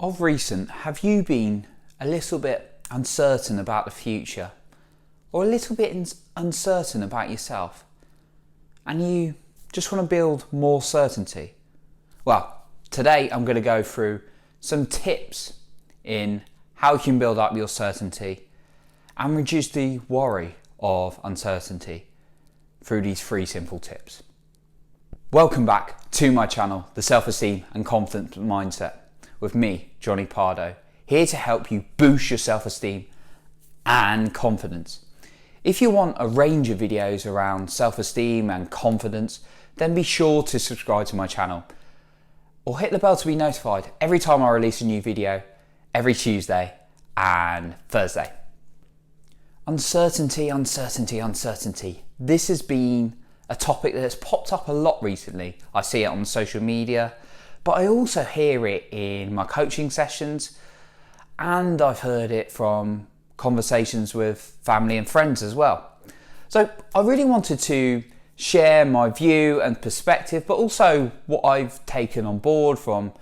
Of recent, have you been a little bit uncertain about the future, or a little bit uncertain about yourself, and you just want to build more certainty? Well, today I'm going to go through some tips in how you can build up your certainty and reduce the worry of uncertainty through these 3 simple tips. Welcome back to my channel, The Self-Esteem and Confidence Mindset, with me, Jonny Pardoe, here to help you boost your self-esteem and confidence. If you want a range of videos around self-esteem and confidence, then be sure to subscribe to my channel or hit the bell to be notified every time I release a new video, every Tuesday and Thursday. Uncertainty, uncertainty, uncertainty. This has been a topic that has popped up a lot recently. I see it on social media, but I also hear it in my coaching sessions, and I've heard it from conversations with family and friends as well. So I really wanted to share my view and perspective, but also what I've taken on board from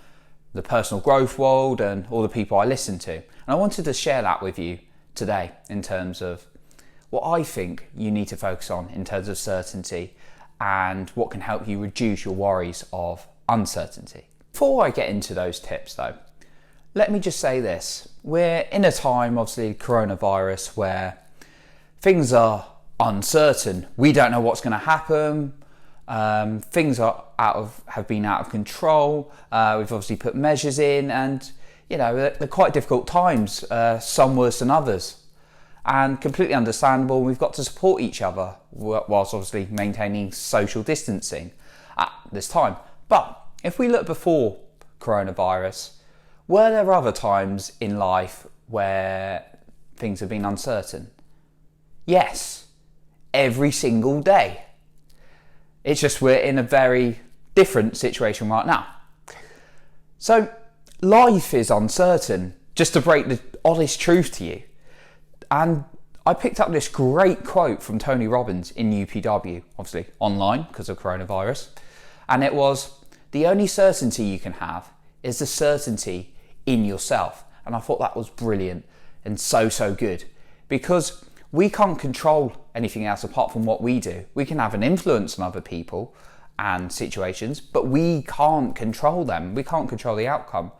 the personal growth world and all the people I listen to. And I wanted to share that with you today in terms of what I think you need to focus on in terms of certainty and what can help you reduce your worries of uncertainty. Before I get into those tips though, let me just say this. We're in a time, obviously coronavirus, where things are uncertain. We don't know what's going to happen. Things have been out of control. We've obviously put measures in, and they're quite difficult times, some worse than others, and completely understandable. We've got to support each other whilst obviously maintaining social distancing at this time. But if we look before coronavirus, were there other times in life where things have been uncertain? Yes, every single day. It's just we're in a very different situation right now. So life is uncertain, just to break the honest truth to you. And I picked up this great quote from Tony Robbins in UPW, obviously online because of coronavirus. And it was, "The only certainty you can have is the certainty in yourself." And I thought that was brilliant and so good, because we can't control anything else apart from what we do. We can have an influence on other people and situations, but we can't control them. We can't control the outcome.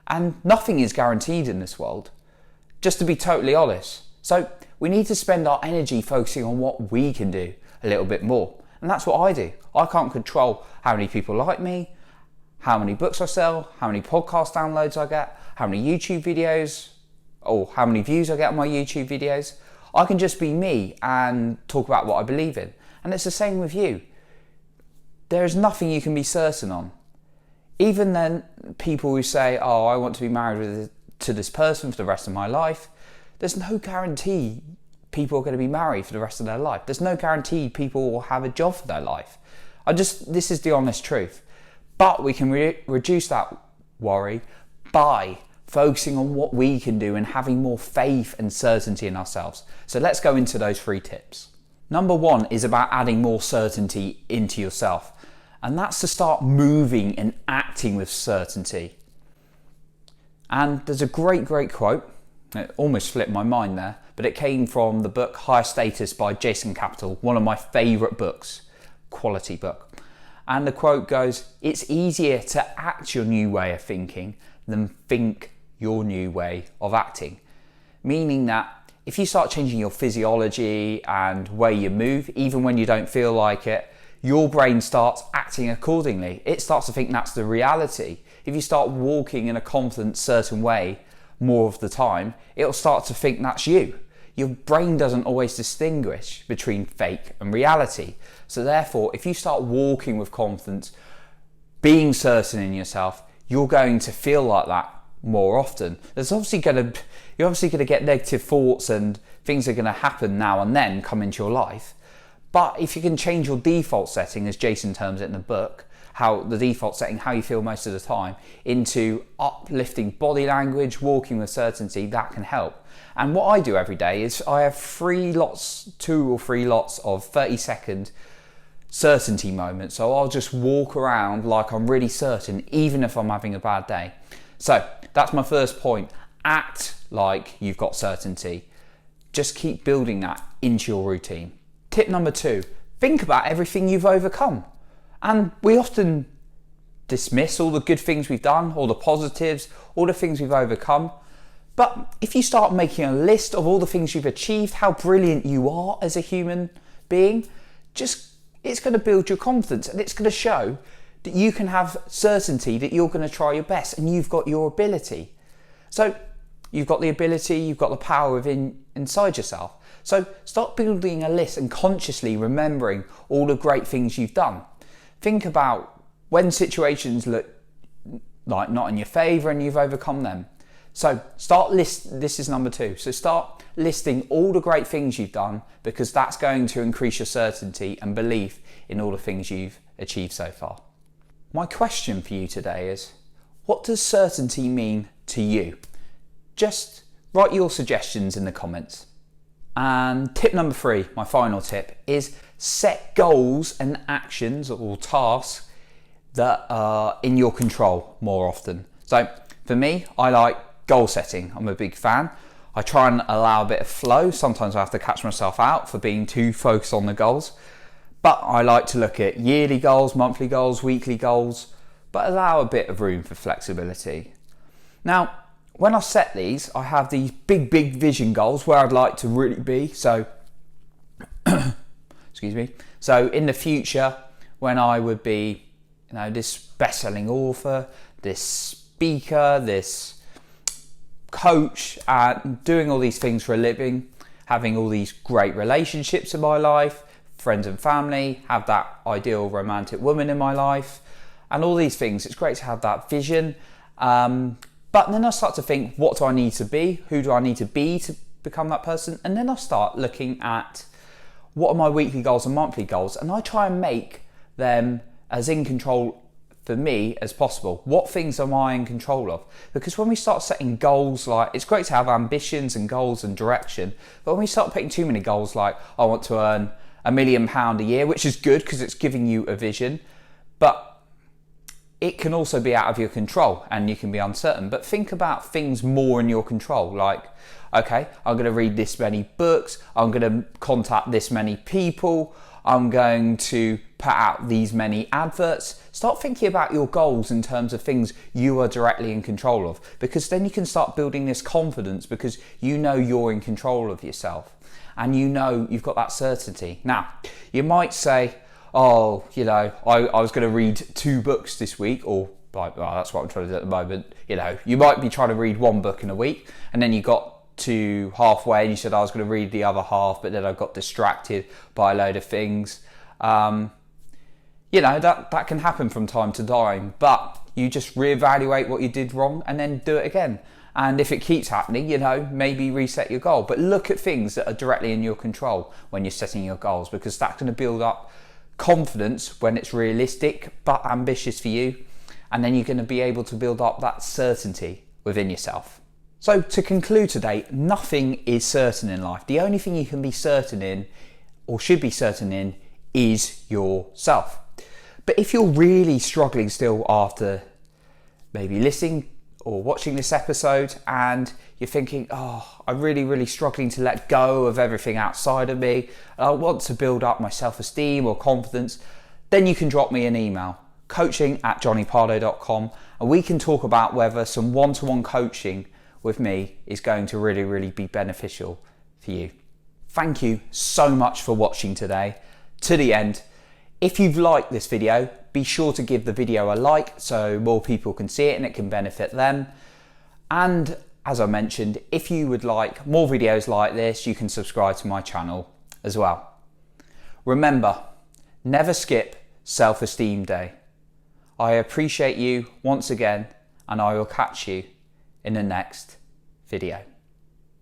And nothing is guaranteed in this world, just to be totally honest. So we need to spend our energy focusing on what we can do a little bit more. And that's what I do. I can't control how many people like me, how many books I sell, how many podcast downloads I get, how many YouTube videos, or how many views I get on my YouTube videos. I can just be me and talk about what I believe in. And it's the same with you. There is nothing you can be certain on. Even then, people who say, "Oh, I want to be married to this person for the rest of my life," there's no guarantee people are going to be married for the rest of their life. There's no guarantee people will have a job for their life. This is the honest truth. But we can reduce that worry by focusing on what we can do and having more faith and certainty in ourselves. So let's go into those 3 tips. Number 1 is about adding more certainty into yourself. And that's to start moving and acting with certainty. And there's a great quote. It almost flipped my mind there, but it came from the book Higher Status by Jason Capital, one of my favourite books, quality book. And the quote goes, "It's easier to act your new way of thinking than think your new way of acting." Meaning that if you start changing your physiology and way you move, even when you don't feel like it, your brain starts acting accordingly. It starts to think that's the reality. If you start walking in a confident, certain way more of the time, it'll start to think that's you. Your brain doesn't always distinguish between fake and reality. So therefore, if you start walking with confidence, being certain in yourself, you're going to feel like that more often. You're obviously going to get negative thoughts, and things are going to happen now and then come into your life. But if you can change your default setting, as Jason terms it in the book, how the default setting, how you feel most of the time, into uplifting body language, walking with certainty, that can help. And what I do every day is I have 2 or 3 lots of 30-second certainty moments. So I'll just walk around like I'm really certain, even if I'm having a bad day. So that's my first point. Act like you've got certainty. Just keep building that into your routine. Tip number 2, think about everything you've overcome. And we often dismiss all the good things we've done, all the positives, all the things we've overcome. But if you start making a list of all the things you've achieved, how brilliant you are as a human being, it's going to build your confidence, and it's going to show that you can have certainty that you're going to try your best and you've got your ability. So you've got the ability, you've got the power inside yourself. So start building a list and consciously remembering all the great things you've done. Think about when situations look like not in your favour and you've overcome them. So this is number 2. So start listing all the great things you've done, because that's going to increase your certainty and belief in all the things you've achieved so far. My question for you today is, what does certainty mean to you? Just write your suggestions in the comments. And tip number 3, my final tip, is set goals and actions or tasks that are in your control more often. So for me, I like goal setting. I'm a big fan. I try and allow a bit of flow. Sometimes I have to catch myself out for being too focused on the goals. But I like to look at yearly goals, monthly goals, weekly goals, but allow a bit of room for flexibility. Now, when I set these, I have these big vision goals where I'd like to really be. So, excuse me. So in the future, when I would be, this best-selling author, this speaker, this coach, doing all these things for a living, having all these great relationships in my life, friends and family, have that ideal romantic woman in my life, and all these things. It's great to have that vision. But then I start to think, what do I need to be? Who do I need to be to become that person? And then I start looking at what are my weekly goals and monthly goals, and I try and make them as in control for me as possible. What things am I in control of? Because when we start setting goals, like, it's great to have ambitions and goals and direction, but when we start putting too many goals, like I want to earn £1 million a year, which is good because it's giving you a vision, but it can also be out of your control and you can be uncertain. But think about things more in your control, like, okay, I'm going to read this many books, I'm going to contact this many people, I'm going to put out these many adverts. Start thinking about your goals in terms of things you are directly in control of, because then you can start building this confidence, because you know you're in control of yourself and you know you've got that certainty. Now, you might say, oh, I was going to read 2 books this week, or like, well, that's what I'm trying to do at the moment. You might be trying to read 1 book in a week, and then you got to halfway and you said I was going to read the other half, but then I got distracted by a load of things. That can happen from time to time, but you just reevaluate what you did wrong and then do it again. And if it keeps happening, maybe reset your goal. But look at things that are directly in your control when you're setting your goals, because that's going to build up confidence when it's realistic but ambitious for you. And then you're going to be able to build up that certainty within yourself. So to conclude today, nothing is certain in life. The only thing you can be certain in, or should be certain in, is yourself. But if you're really struggling still after maybe listening or watching this episode, and you're thinking, I'm really struggling to let go of everything outside of me, I want to build up my self-esteem or confidence, then you can drop me an email, coaching@jonnypardoe.com, and we can talk about whether some one-to-one coaching with me is going to really be beneficial for you. Thank you so much for watching today to the end. If you've liked this video, be sure to give the video a like so more people can see it and it can benefit them. And as I mentioned, if you would like more videos like this, you can subscribe to my channel as well. Remember, never skip Self-Esteem Day. I appreciate you once again, and I will catch you in the next video.